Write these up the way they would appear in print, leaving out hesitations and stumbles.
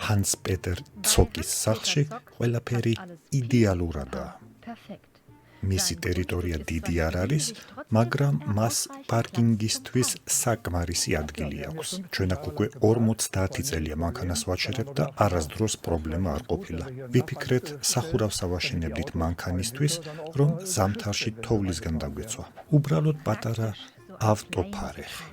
ჰანს პეტერ ცოკის სახლში ყველაფერი იდეალურადაა. მისი ტერიტორია დიდი არ არის, მაგრამ მას პარკინგისთვის საკმარისი ადგილი აქვს. ჩვენ აქ უკვე 50 წელია მანქანას ვაჩერებთ და არასდროს პრობლემა არ ყოფილა. ვიფიქრეთ, სახურავს ავაშენებდით მანქანისთვის, რომ ზამთარში თოვლისგან დაგვეცვა. უბრალოდ პატარა ავტოფარეხი.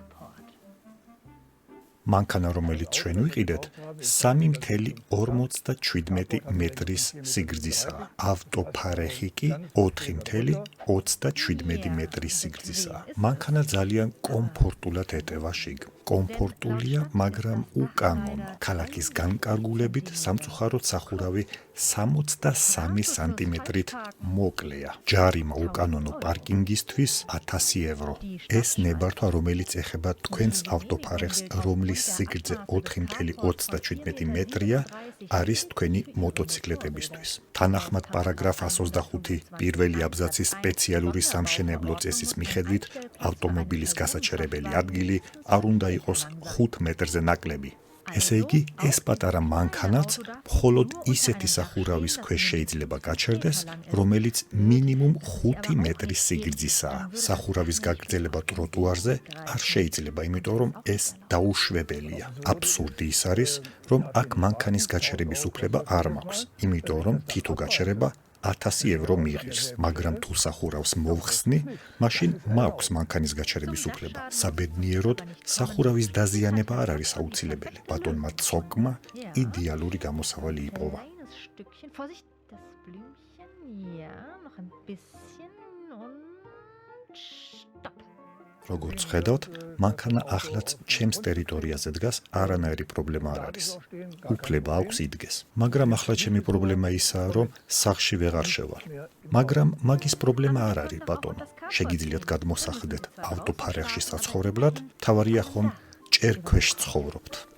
მანქანა, რომელიც ჩვენ ვიყიდეთ, 3,57 მეტრის სიგრძისაა. ავტოფარეხი კი 4,27 მეტრის სიგრძისაა. მანქანა ძალიან კომფორტულად ეტევა შიგ. კომფორტულია, მაგრამ უკანონო. ქალაქის განკარგულებით სამწუხაროდ სახურავი 63 სანტიმეტრით მოკლეა. ჯარიმა უკანონო პარკინგისთვის 1000 евро. ეს ნებართვა, რომელიც ეხება თქვენს ავტოფარეხს, რომლის სიგრძე 4,27 მეტრია, არის თქვენი მოტოციკლეტებისთვის. თანახმად პარაგრაფ 125 პირველი აბზაცის სპეციალური სამშენებლო წესის მიხედვით, ავტომობილის გასაჩერებელი ადგილი არ უნდა იყოს 5 მეტრზე ნაკლები. ესე იგი, ეს პატარა მანქანაც მხოლოდ ისეთი სახურავის ქვეშ შეიძლება გაჩერდეს, რომელიც მინიმუმ 5 მეტრის სიგრძისაა. სახურავის გაგრძელება ტროტუარზე არ შეიძლება, იმიტომ რომ ეს დაუშვებელია. აბსურდი ის არის, რომ აქ მანქანის გაჩერების უფლება არ მაქვს, იმიტომ რომ თითო გაჩერება 1000 евро მიიღებს, მაგრამ თუ სახურავს მოვხსნი, მაშინ მაქვს მანქანის გაჩერების უფლება. საბედნიეროდ, სახურავის დაზიანება არ არის აუცილებელი. ბატონმა ცოკმა იდეალური გამოსავალი იპოვა. როგორც ხედავთ, მანქანა ახლაც ჩემს ტერიტორიაზე დგას, არანაირი პრობლემა არ არის. უფლება აქვს იდგეს. მაგრამ ახლა ჩემი პრობლემა ისაა, რომ სახლში ვეღარ შევალ. მაგრამ მაგის პრობლემა არ არის, ბატონო. შეგიძლიათ გადმოსახლდეთ ავტოფარეხში საცხოვრებლად, თავარია ხომ ჭერ ქვეშ ცხოვრობთ.